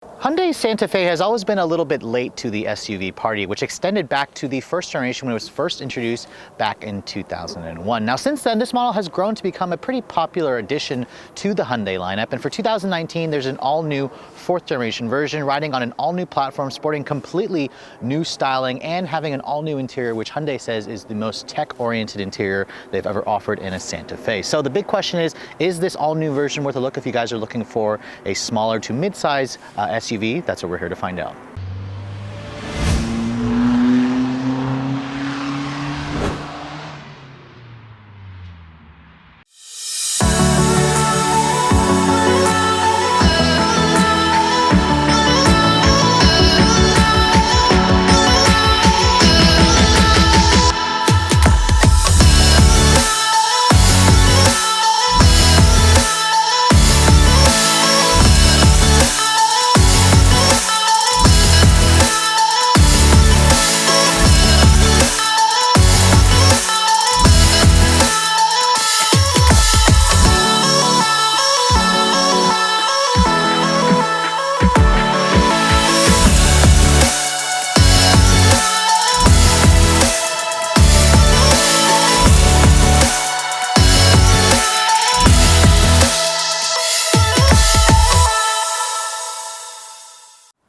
Hyundai's Santa Fe has always been a little bit late to the SUV party, which extended back to the first generation when it was first introduced back in 2001. Now, since then, this model has grown to become a pretty popular addition to the Hyundai lineup. And for 2019, there's an all-new fourth generation version riding on an all-new platform, sporting completely new styling and having an all-new interior, which Hyundai says is the most tech-oriented interior they've ever offered in a Santa Fe. So the big question is this all-new version worth a look if you guys are looking for a smaller to mid-size SUV? That's what we're here to find out.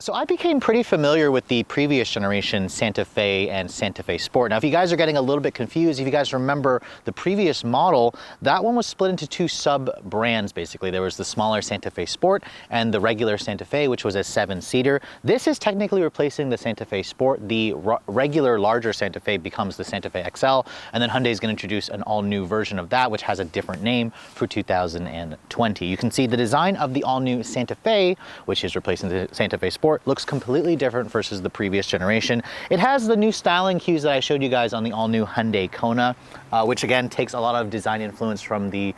So I became pretty familiar with the previous generation Santa Fe and Santa Fe Sport. Now, if you guys are getting a little bit confused, if you guys remember the previous model, that one was split into two sub-brands, basically. There was the smaller Santa Fe Sport and the regular Santa Fe, which was a 7-seater. This is technically replacing the Santa Fe Sport. The regular, larger Santa Fe becomes the Santa Fe XL, and then Hyundai is going to introduce an all-new version of that, which has a different name for 2020. You can see the design of the all-new Santa Fe, which is replacing the Santa Fe Sport, looks completely different versus the previous generation. It has the new styling cues that I showed you guys on the all-new Hyundai Kona, which again takes a lot of design influence from the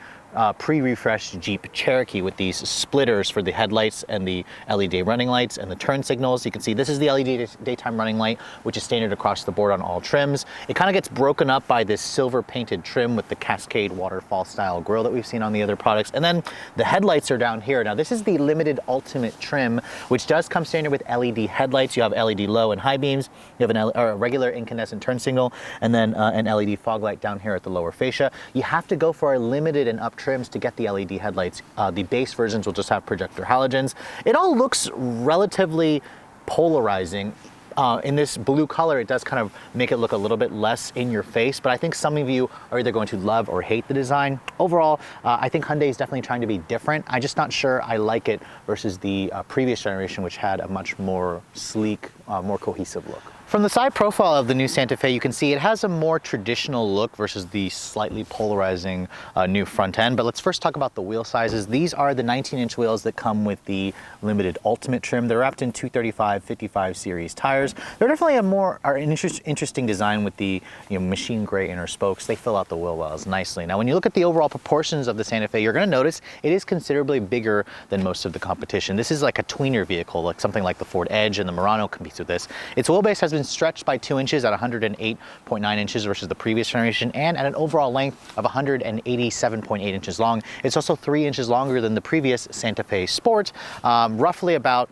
pre-refreshed Jeep Cherokee with these splitters for the headlights and the LED running lights and the turn signals. You can see this is the LED daytime running light, which is standard across the board on all trims. It kind of gets broken up by this silver painted trim with the Cascade waterfall style grille that we've seen on the other products. And then the headlights are down here. Now this is the limited ultimate trim, which does come standard with LED headlights. You have LED low and high beams. You have a regular incandescent turn signal, and then an LED fog light down here at the lower fascia. You have to go for a limited and up trims to get the LED headlights. The base versions will just have projector halogens. It all looks relatively polarizing. In this blue color, it does kind of make it look a little bit less in your face, but I think some of you are either going to love or hate the design. Overall, I think Hyundai is definitely trying to be different. I'm just not sure I like it versus the previous generation, which had a much more sleek, more cohesive look. From the side profile of the new Santa Fe, you can see it has a more traditional look versus the slightly polarizing new front end. But let's first talk about the wheel sizes. These are the 19-inch wheels that come with the limited ultimate trim. They're wrapped in 235/55 series tires. They're definitely an interesting design with the machine gray inner spokes. They fill out the wheel wells nicely. Now, when you look at the overall proportions of the Santa Fe, you're going to notice it is considerably bigger than most of the competition. This is like a tweener vehicle, like something like the Ford Edge and the Murano competes with this. Its wheelbase has been stretched by 2 inches at 108.9 inches versus the previous generation, and at an overall length of 187.8 inches long. It's also 3 inches longer than the previous Santa Fe Sport, roughly about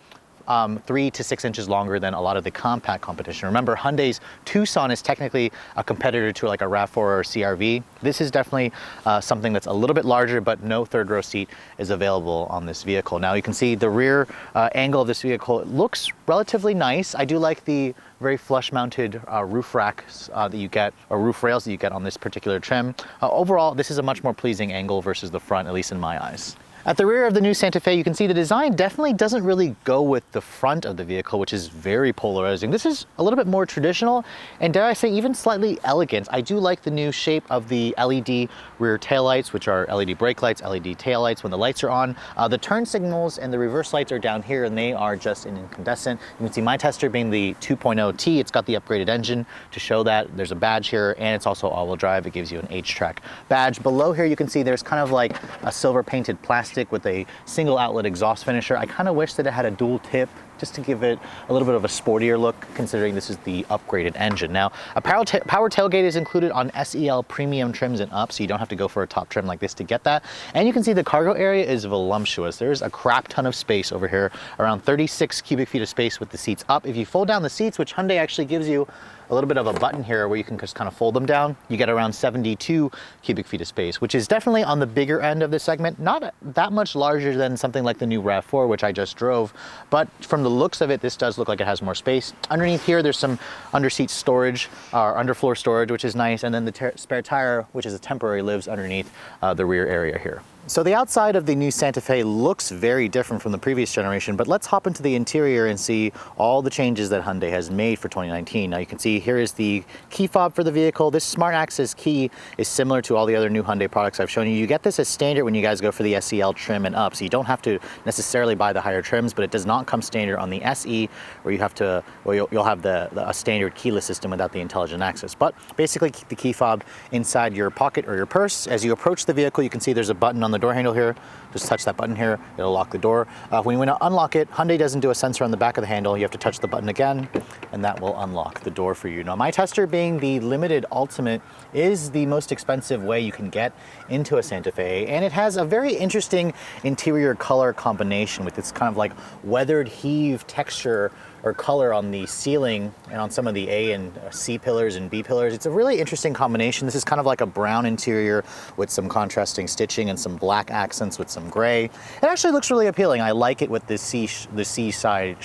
3 to 6 inches longer than a lot of the compact competition. Remember, Hyundai's Tucson is technically a competitor to like a RAV4 or CR-V. This is definitely something that's a little bit larger, but no third row seat is available on this vehicle. Now you can see the rear angle of this vehicle. It looks relatively nice. I do like the very flush mounted roof racks that you get, or roof rails that you get on this particular trim. Overall, this is a much more pleasing angle versus the front, at least in my eyes. At the rear of the new Santa Fe, you can see the design definitely doesn't really go with the front of the vehicle, which is very polarizing. This is a little bit more traditional, and dare I say, even slightly elegant. I do like the new shape of the LED rear taillights, which are LED brake lights, LED taillights when the lights are on. The turn signals and the reverse lights are down here, and they are just in incandescent. You can see my tester being the 2.0T. It's got the upgraded engine to show that. There's a badge here, and it's also all-wheel drive. It gives you an H-Track badge. Below here, you can see there's kind of like a silver painted plastic with a single outlet exhaust finisher. I kind of wish that it had a dual tip just to give it a little bit of a sportier look, considering this is the upgraded engine. Now, a power tailgate is included on SEL premium trims and up, so you don't have to go for a top trim like this to get that. And you can see the cargo area is voluptuous. There's a crap ton of space over here, around 36 cubic feet of space with the seats up. If you fold down the seats, which Hyundai actually gives you a little bit of a button here where you can just kind of fold them down, you get around 72 cubic feet of space, which is definitely on the bigger end of the segment. Not that much larger than something like the new RAV4, which I just drove, but from the looks of it, this does look like it has more space. Underneath here, there's some under-seat storage, or underfloor storage, which is nice, and then the spare tire, which is a temporary, lives underneath the rear area here. So the outside of the new Santa Fe looks very different from the previous generation, but let's hop into the interior and see all the changes that Hyundai has made for 2019. Now you can see here is the key fob for the vehicle. This smart access key is similar to all the other new Hyundai products I've shown you. You get this as standard when you guys go for the SEL trim and up, so you don't have to necessarily buy the higher trims, but it does not come standard on the SE, where you have to, well, you'll have a standard keyless system without the intelligent access. But basically keep the key fob inside your pocket or your purse. As you approach the vehicle, you can see there's a button on the door handle here. Just touch that button here, it'll lock the door. When you want to unlock it, Hyundai doesn't do a sensor on the back of the handle. You have to touch the button again, and that will unlock the door for you. Now, my tester, being the limited Ultimate, is the most expensive way you can get into a Santa Fe, and it has a very interesting interior color combination with this kind of like weathered heave texture or color on the ceiling and on some of the A and C pillars and B pillars. It's a really interesting combination. This is kind of like a brown interior with some contrasting stitching and some black accents with some gray. It actually looks really appealing. I like it with the seaside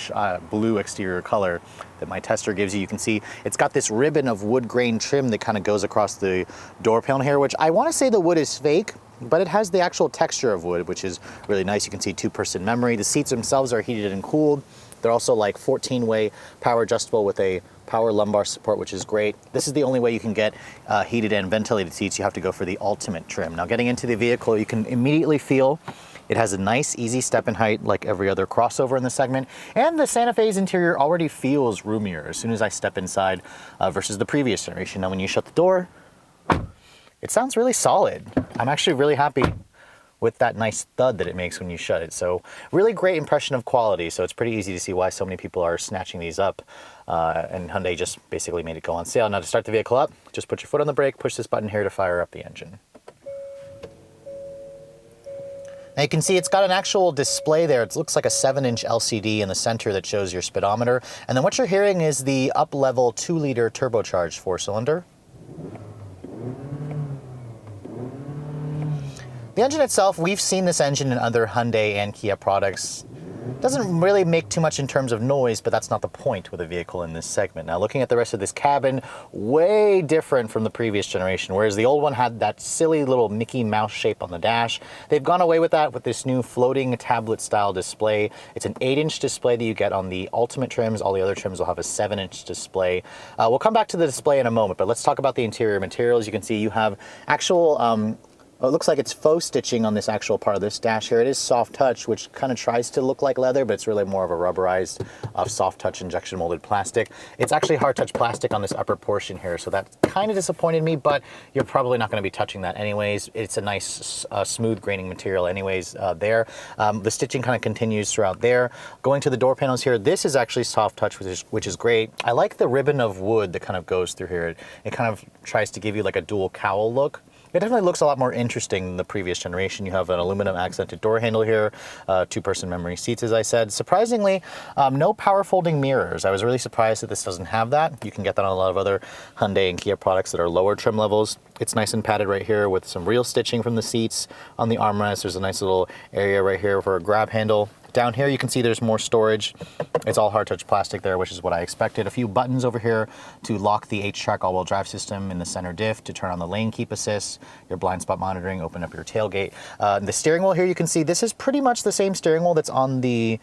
blue exterior color that my tester gives you. You can see it's got this ribbon of wood grain trim that kind of goes across the door panel here, which I want to say the wood is fake, but it has the actual texture of wood, which is really nice. You can see 2-person memory. The seats themselves are heated and cooled. They're also like 14-way power adjustable with a power lumbar support, which is great. This is the only way you can get heated and ventilated seats. You have to go for the Ultimate trim. Now, getting into the vehicle, you can immediately feel it has a nice, easy step in height like every other crossover in the segment, and the Santa Fe's interior already feels roomier as soon as I step inside versus the previous generation. Now, when you shut the door, it sounds really solid. I'm actually really happy with that nice thud that it makes when you shut it. So really great impression of quality. So it's pretty easy to see why so many people are snatching these up. And Hyundai just basically made it go on sale. Now, to start the vehicle up, just put your foot on the brake, push this button here to fire up the engine. Now you can see it's got an actual display there. It looks like a 7-inch LCD in the center that shows your speedometer. And then what you're hearing is the up-level 2-liter turbocharged 4-cylinder. The engine itself, we've seen this engine in other Hyundai and Kia products. Doesn't really make too much in terms of noise, but that's not the point with a vehicle in this segment. Now, looking at the rest of this cabin, way different from the previous generation. Whereas the old one had that silly little Mickey Mouse shape on the dash, they've gone away with that with this new floating tablet style display. It's an 8-inch display that you get on the Ultimate trims. All the other trims will have a 7-inch display. We'll come back to the display in a moment, but let's talk about the interior materials. You can see you have actual it looks like it's faux stitching on this actual part of this dash here. It is soft touch, which kind of tries to look like leather, but it's really more of a rubberized soft touch injection molded plastic. It's actually hard touch plastic on this upper portion here, so that kind of disappointed me, but you're probably not going to be touching that anyways. It's a nice smooth graining material anyways there. The stitching kind of continues throughout there. Going to the door panels here, this is actually soft touch, which is great. I like the ribbon of wood that kind of goes through here. It kind of tries to give you like a dual cowl look. It definitely looks a lot more interesting than the previous generation. You have an aluminum accented door handle here, 2-person memory seats, as I said. Surprisingly, no power folding mirrors. I was really surprised that this doesn't have that. You can get that on a lot of other Hyundai and Kia products that are lower trim levels. It's nice and padded right here with some real stitching from the seats. On the armrest, there's a nice little area right here for a grab handle. Down here, you can see there's more storage. It's all hard touch plastic there, which is what I expected. A few buttons over here to lock the H-Track all-wheel drive system in the center diff, to turn on the lane keep assist, your blind spot monitoring, open up your tailgate. The steering wheel here, you can see this is pretty much the same steering wheel that's on the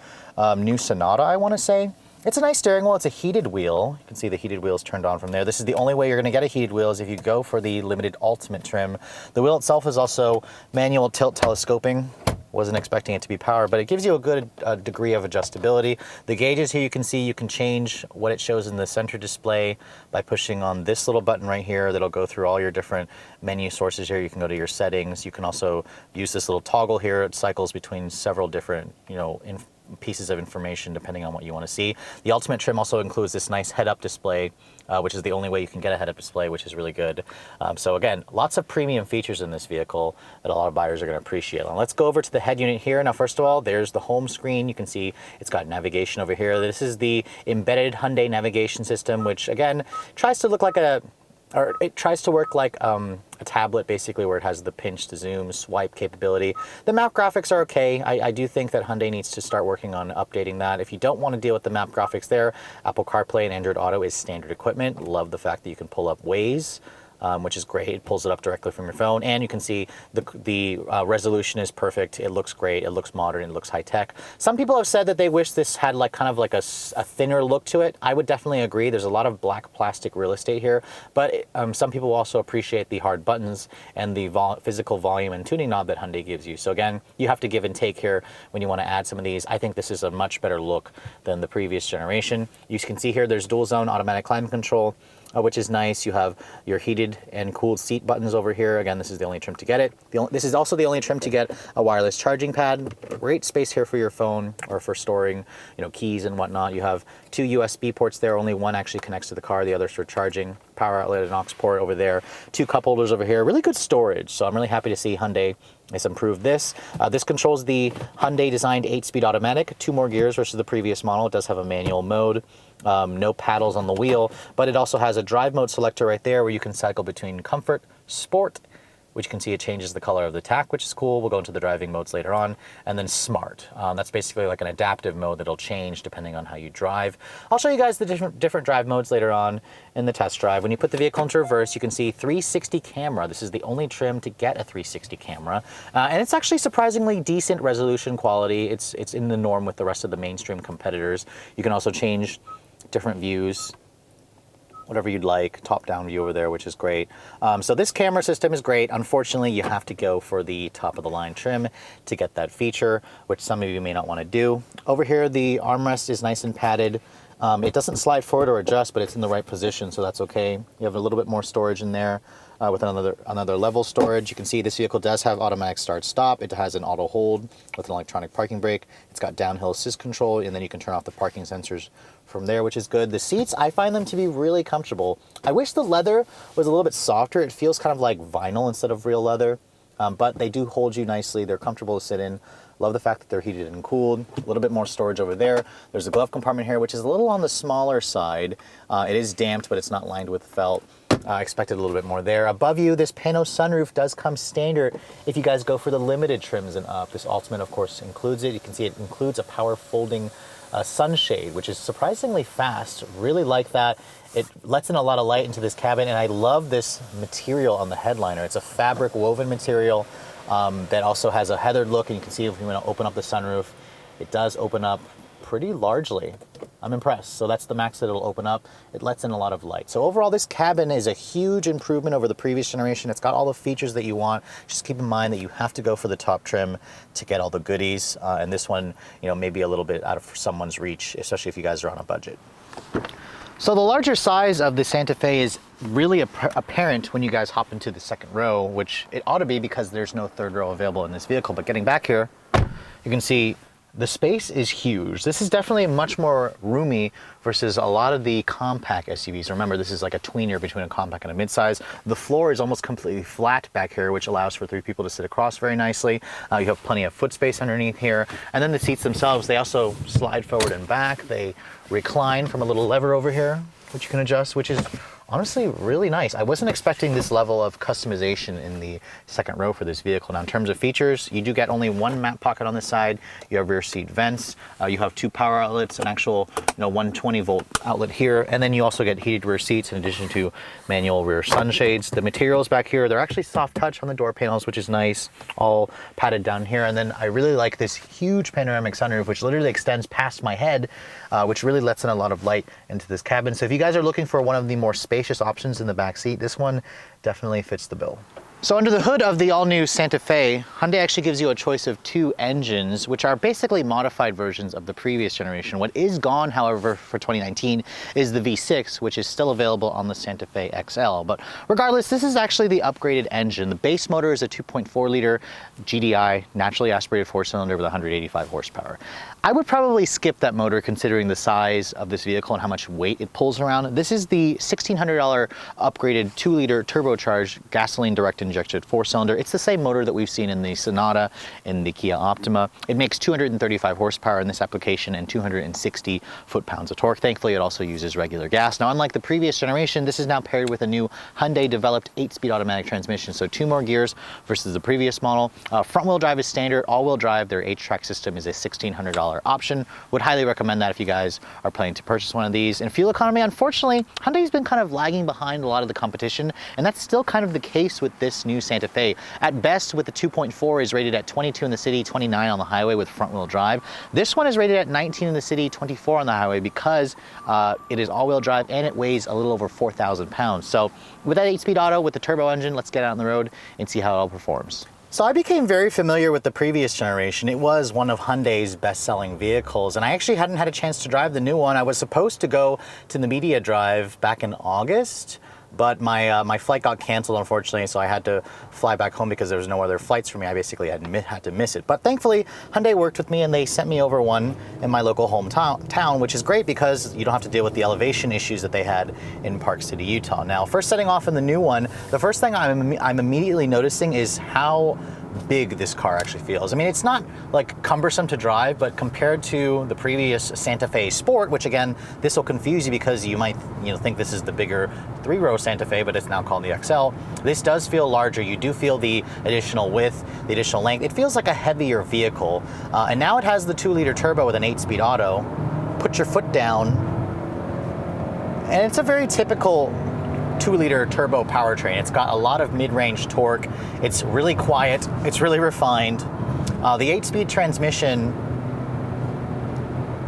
new Sonata, I want to say. It's a nice steering wheel. It's a heated wheel. You can see the heated wheels turned on from there. This is the only way you're going to get a heated wheel is if you go for the limited Ultimate trim. The wheel itself is also manual tilt telescoping. Wasn't expecting it to be power, but it gives you a good degree of adjustability. The gauges here, you can see you can change what it shows in the center display by pushing on this little button right here that'll go through all your different menu sources here. You can go to your settings. You can also use this little toggle here. It cycles between several different, pieces of information depending on what you want to see. The Ultimate trim also includes this nice head-up display, which is the only way you can get a head-up display, which is really good. So again, lots of premium features in this vehicle that a lot of buyers are going to appreciate. Now let's go over to the head unit here. Now first of all, there's the home screen. You can see it's got navigation over here. This is the embedded Hyundai navigation system, which again tries to look like it tries to work like a tablet, basically, where it has the pinch to zoom, swipe capability. The map graphics are okay. I do think that Hyundai needs to start working on updating that. If you don't want to deal with the map graphics there, Apple CarPlay and Android Auto is standard equipment. Love the fact that you can pull up Waze, which is great. It pulls it up directly from your phone, and you can see the resolution is perfect. It looks great. It looks modern. It looks high tech. Some people have said that they wish this had like kind of like a thinner look to it. I would definitely agree. There's a lot of black plastic real estate here, but some people also appreciate the hard buttons and the physical volume and tuning knob that Hyundai gives you. So again, you have to give and take here when you want to add some of these. I think this is a much better look than the previous generation. You can see here there's dual zone automatic climate control, which is nice. You have your heated and cooled seat buttons over here. Again, this is the only trim to get it. This is also the only trim to get a wireless charging pad. Great space here for your phone or for storing, keys and whatnot. You have 2 USB ports there. Only one actually connects to the car. The other's for charging. Power outlet and aux port over there. 2 cup holders over here. Really good storage. So I'm really happy to see Hyundai has improved this. This controls the Hyundai designed 8-speed automatic. 2 more gears versus the previous model. It does have a manual mode. No paddles on the wheel, but it also has a drive mode selector right there where you can cycle between comfort, sport, which you can see it changes the color of the tack, which is cool. We'll go into the driving modes later on. And then smart. That's basically like an adaptive mode that'll change depending on how you drive. I'll show you guys the different drive modes later on in the test drive. When you put the vehicle into reverse, you can see 360 camera. This is the only trim to get a 360 camera. And it's actually surprisingly decent resolution quality. It's in the norm with the rest of the mainstream competitors. You can also change different views, whatever you'd like, top-down view over there, which is great. So this camera system is great. Unfortunately, you have to go for the top-of-the-line trim to get that feature, which some of you may not want to do. Over here, the armrest is nice and padded. It doesn't slide forward or adjust, but it's in the right position, so that's okay. You have a little bit more storage in there with another level storage. You can see this vehicle does have automatic start-stop. It has an auto hold with an electronic parking brake. It's got downhill assist control, and then you can turn off the parking sensors from there, which is good. The seats, I find them to be really comfortable. I wish the leather was a little bit softer. It feels kind of like vinyl instead of real leather, but they do hold you nicely. They're comfortable to sit in. Love the fact that they're heated and cooled. A little bit more storage over there. There's a glove compartment here, which is a little on the smaller side. It is damped, but it's not lined with felt. I expected a little bit more there. Above you, this pano sunroof does come standard if you guys go for the limited trims and up. This Ultimate, of course, includes it. You can see it includes a power folding sunshade, which is surprisingly fast. Really like that. It lets in a lot of light into this cabin, and I love this material on the headliner. It's a fabric woven material that also has a heathered look, and you can see if you want to open up the sunroof, it does open up pretty largely. I'm impressed. So that's the max that it'll open up. It lets in a lot of light. So overall, this cabin is a huge improvement over the previous generation. It's got all the features that you want. Just keep in mind that you have to go for the top trim to get all the goodies. And this one, may be a little bit out of someone's reach, especially if you guys are on a budget. So the larger size of the Santa Fe is really apparent when you guys hop into the second row, which it ought to be because there's no third row available in this vehicle. But getting back here, you can see the space is huge. This is definitely much more roomy versus a lot of the compact SUVs. Remember, this is like a tweener between a compact and a midsize. The floor is almost completely flat back here, which allows for 3 people to sit across very nicely. You have plenty of foot space underneath here. And then the seats themselves, they also slide forward and back. They recline from a little lever over here, which you can adjust, which is honestly really nice. I wasn't expecting this level of customization in the second row for this vehicle. Now, in terms of features, you do get only one map pocket on the side. You have rear seat vents. You have 2 power outlets, an actual 120 volt outlet here, and then you also get heated rear seats in addition to manual rear sunshades. The materials back here, they're actually soft touch on the door panels, which is nice, all padded down here. And then I really like this huge panoramic sunroof, which literally extends past my head, which really lets in a lot of light into this cabin. So if you guys are looking for one of the more spacious options in the back seat, this one definitely fits the bill. So under the hood of the all-new Santa Fe, Hyundai actually gives you a choice of 2 engines, which are basically modified versions of the previous generation. What is gone, however, for 2019 is the V6, which is still available on the Santa Fe XL. But regardless, this is actually the upgraded engine. The base motor is a 2.4 liter GDI, naturally aspirated 4-cylinder with 185 horsepower. I would probably skip that motor considering the size of this vehicle and how much weight it pulls around. This is the $1,600 upgraded 2-liter turbocharged gasoline direct injected 4-cylinder. It's the same motor that we've seen in the Sonata, in the Kia Optima. It makes 235 horsepower in this application and 260 foot-pounds of torque. Thankfully, it also uses regular gas. Now, unlike the previous generation, this is now paired with a new Hyundai developed 8-speed automatic transmission, so 2 more gears versus the previous model. Front-wheel drive is standard. All-wheel drive, their H-Track system, is a $1,600 option. Would highly recommend that if you guys are planning to purchase one of these. And fuel economy, unfortunately, Hyundai's been kind of lagging behind a lot of the competition, and that's still kind of the case with this new Santa Fe. At best, with the 2.4 is rated at 22 in the city, 29 on the highway with front-wheel drive. This one is rated at 19 in the city, 24 on the highway because it is all-wheel drive and it weighs a little over 4,000 pounds. So with that 8-speed auto with the turbo engine, let's get out on the road and see how it all performs. So I became very familiar with the previous generation. It was one of Hyundai's best-selling vehicles, and I actually hadn't had a chance to drive the new one. I was supposed to go to the media drive back in August, but my flight got canceled, unfortunately, so I had to fly back home because there was no other flights for me. I basically had to miss it. But thankfully, Hyundai worked with me and they sent me over one in my local hometown, which is great because you don't have to deal with the elevation issues that they had in Park City, Utah. Now, first setting off in the new one, the first thing I'm immediately noticing is how big this car actually feels. I mean, it's not like cumbersome to drive, but compared to the previous Santa Fe Sport, which again, this will confuse you because you might think this is the bigger 3-row Santa Fe, but it's now called the XL. This does feel larger. You do feel the additional width, the additional length. It feels like a heavier vehicle. And now it has the 2-liter turbo with an 8-speed auto. Put your foot down, and it's a very typical 2-liter turbo powertrain. It's got a lot of mid-range torque. It's really quiet. It's really refined. The 8-speed transmission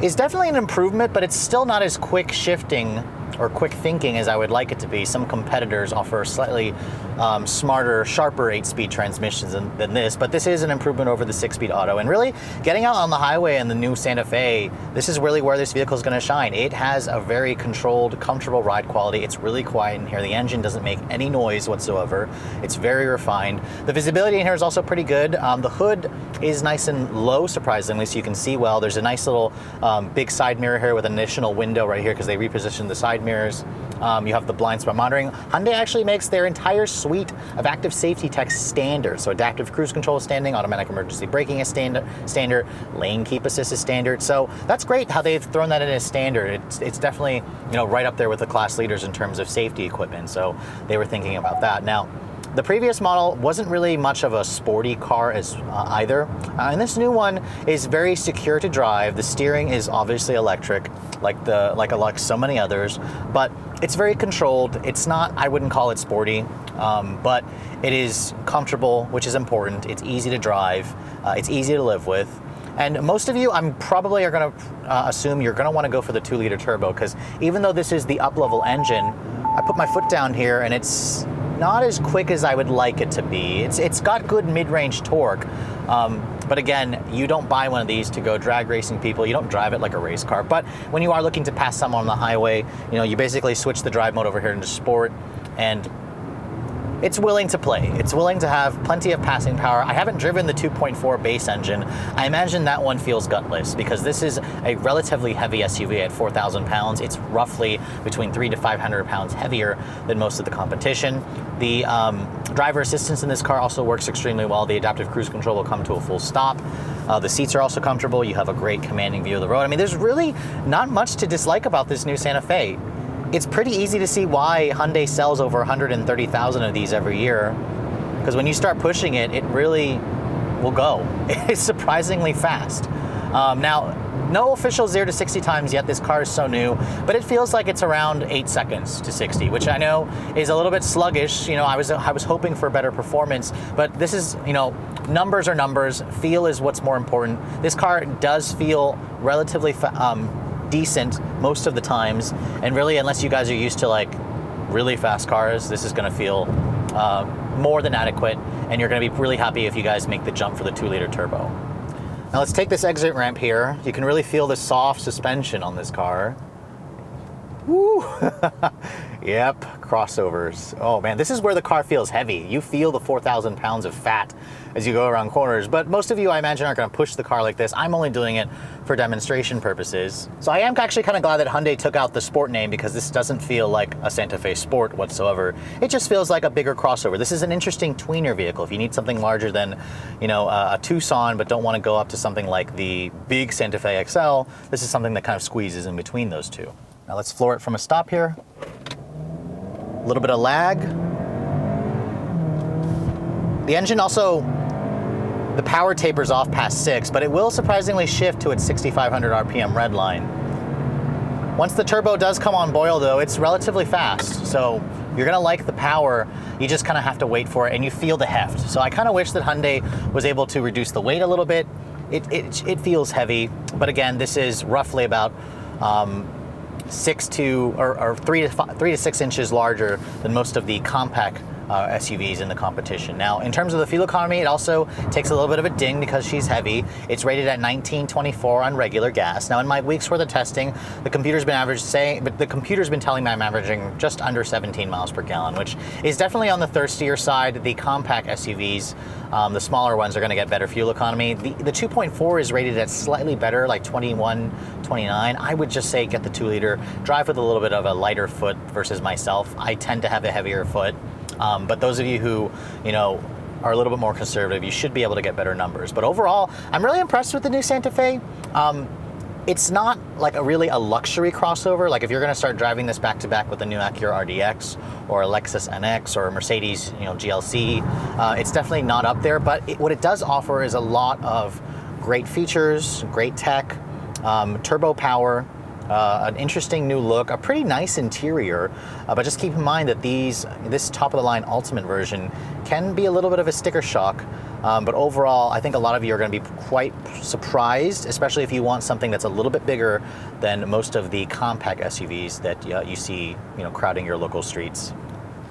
is definitely an improvement, but it's still not as quick shifting or quick thinking as I would like it to be. Some competitors offer slightly smarter, sharper 8-speed transmissions than this, but this is an improvement over the 6-speed auto. And really, getting out on the highway in the new Santa Fe, this is really where this vehicle is going to shine. It has a very controlled, comfortable ride quality. It's really quiet in here. The engine doesn't make any noise whatsoever. It's very refined. The visibility in here is also pretty good. The hood is nice and low, surprisingly, so you can see well. There's a nice little big side mirror here with an additional window right here because they repositioned the side mirrors. You have the blind spot monitoring. Hyundai actually makes their entire suite of active safety tech standard. So adaptive cruise control is standard, automatic emergency braking is standard, lane keep assist is standard. So that's great how they've thrown that in as standard. It's definitely right up there with the class leaders in terms of safety equipment. So they were thinking about that. Now, the previous model wasn't really much of a sporty car as either, and this new one is very secure to drive. The steering is obviously electric, like so many others, but it's very controlled. It's not, I wouldn't call it sporty, but it is comfortable, which is important. It's easy to drive. It's easy to live with. And most of you, I'm probably are going to assume you're going to want to go for the 2-liter turbo, because even though this is the up-level engine, I put my foot down here and it's not as quick as I would like it to be. It's got good mid-range torque, but again, you don't buy one of these to go drag racing people. You don't drive it like a race car. But when you are looking to pass someone on the highway, you basically switch the drive mode over here into sport, and it's willing to play. It's willing to have plenty of passing power. I haven't driven the 2.4 base engine. I imagine that one feels gutless because this is a relatively heavy SUV at 4,000 pounds. It's roughly between 300 to 500 pounds heavier than most of the competition. The driver assistance in this car also works extremely well. The adaptive cruise control will come to a full stop. The seats are also comfortable. You have a great commanding view of the road. I mean, there's really not much to dislike about this new Santa Fe. It's pretty easy to see why Hyundai sells over 130,000 of these every year, because when you start pushing it, it really will go. It's surprisingly fast. Now, no official 0 to 60 times yet. This car is so new, but it feels like it's around 8 seconds to 60, which I know is a little bit sluggish. I was hoping for better performance, but this is, numbers are numbers. Feel is what's more important. This car does feel relatively decent most of the times, and really, unless you guys are used to like really fast cars, this is going to feel more than adequate, and you're going to be really happy if you guys make the jump for the 2-liter turbo. Now let's take this exit ramp here. You can really feel the soft suspension on this car. Woo! Yep, crossovers. Oh man, this is where the car feels heavy. You feel the 4,000 pounds of fat as you go around corners, but most of you, I imagine, aren't gonna push the car like this. I'm only doing it for demonstration purposes. So I am actually kind of glad that Hyundai took out the Sport name, because this doesn't feel like a Santa Fe Sport whatsoever. It just feels like a bigger crossover. This is an interesting tweener vehicle. If you need something larger than, you know, a Tucson, but don't want to go up to something like the big Santa Fe XL, this is something that kind of squeezes in between those two. Now let's floor it from a stop here. A little bit of lag. The engine also, the power tapers off past 6, but it will surprisingly shift to its 6,500 RPM Redline. Once the turbo does come on boil though, it's relatively fast. So you're gonna like the power, you just kind of have to wait for it, and you feel the heft. So I kind of wish that Hyundai was able to reduce the weight a little bit. It feels heavy, but again, this is roughly about 3 to 6 inches larger than most of the compact SUVs in the competition. Now, in terms of the fuel economy, it also takes a little bit of a ding because she's heavy. It's rated at 1924 on regular gas. Now, in my week's worth of testing, the computer's been telling me I'm averaging just under 17 miles per gallon, which is definitely on the thirstier side. The compact SUVs, the smaller ones, are going to get better fuel economy. The 2.4 is rated at slightly better, like 21, 29. I would just say get the 2-liter, drive with a little bit of a lighter foot versus myself. I tend to have a heavier foot. But those of you who, you know, are a little bit more conservative, you should be able to get better numbers. But overall, I'm really impressed with the new Santa Fe. It's not like a luxury crossover. Like if you're going to start driving this back to back with a new Acura RDX or a Lexus NX or a Mercedes, you know, GLC, it's definitely not up there. But what it does offer is a lot of great features, great tech, turbo power. An interesting new look, a pretty nice interior, but just keep in mind that this top-of-the-line Ultimate version can be a little bit of a sticker shock, but overall, I think a lot of you are going to be quite surprised, especially if you want something that's a little bit bigger than most of the compact SUVs that you see, you know, crowding your local streets.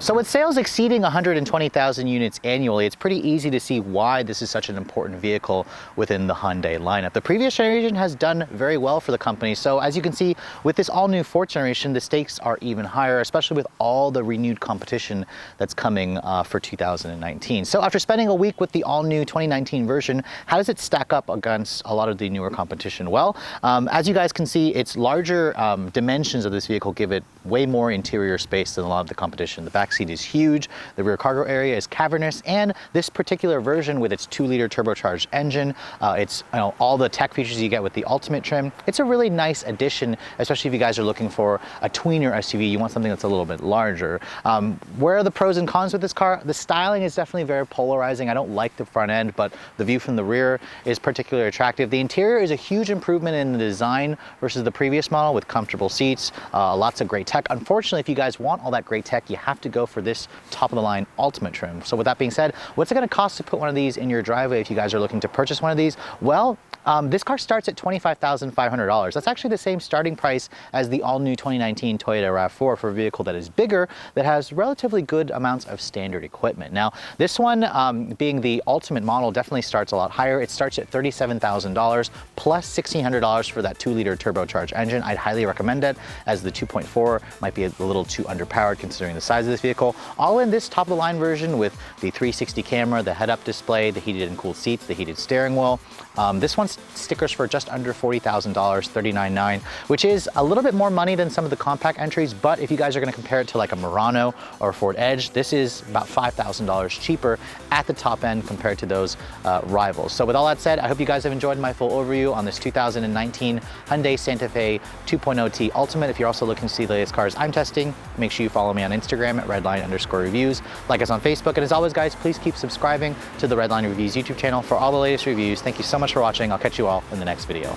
So with sales exceeding 120,000 units annually, it's pretty easy to see why this is such an important vehicle within the Hyundai lineup. The previous generation has done very well for the company. So as you can see, with this all-new 4th generation, the stakes are even higher, especially with all the renewed competition that's coming for 2019. So after spending a week with the all-new 2019 version, how does it stack up against a lot of the newer competition? Well, as you guys can see, its larger dimensions of this vehicle give it way more interior space than a lot of the competition. The back seat is huge, the rear cargo area is cavernous, and this particular version with its 2-liter turbocharged engine, it's, you know, all the tech features you get with the Ultimate trim. It's a really nice addition, especially if you guys are looking for a tweener SUV. You want something that's a little bit larger. Where are the pros and cons with this car? The styling is definitely very polarizing. I don't like the front end, but the view from the rear is particularly attractive. The interior is a huge improvement in the design versus the previous model, with comfortable seats, lots of great tech. Unfortunately, if you guys want all that great tech, you have to go for this top-of-the-line Ultimate trim. So with that being said, what's it going to cost to put one of these in your driveway if you guys are looking to purchase one of these? Well, this car starts at $25,500. That's actually the same starting price as the all-new 2019 Toyota RAV4 for a vehicle that is bigger, that has relatively good amounts of standard equipment. Now, this one, being the Ultimate model, definitely starts a lot higher. It starts at $37,000 plus $1,600 for that 2-liter turbocharged engine. I'd highly recommend it, as the 2.4 might be a little too underpowered considering the size of this vehicle. All in this top-of-the-line version with the 360 camera, the head-up display, the heated and cooled seats, the heated steering wheel. This one's stickers for just under $40,000, $39,900, which is a little bit more money than some of the compact entries, but if you guys are going to compare it to like a Murano or a Ford Edge, this is about $5,000 cheaper at the top end compared to those rivals. So with all that said, I hope you guys have enjoyed my full overview on this 2019 Hyundai Santa Fe 2.0T Ultimate. If you're also looking to see the latest cars I'm testing, make sure you follow me on Instagram at Redline_reviews, like us on Facebook, and as always guys, please keep subscribing to the Redline Reviews YouTube channel for all the latest reviews. Thank you so much for watching. I'll catch you all in the next video.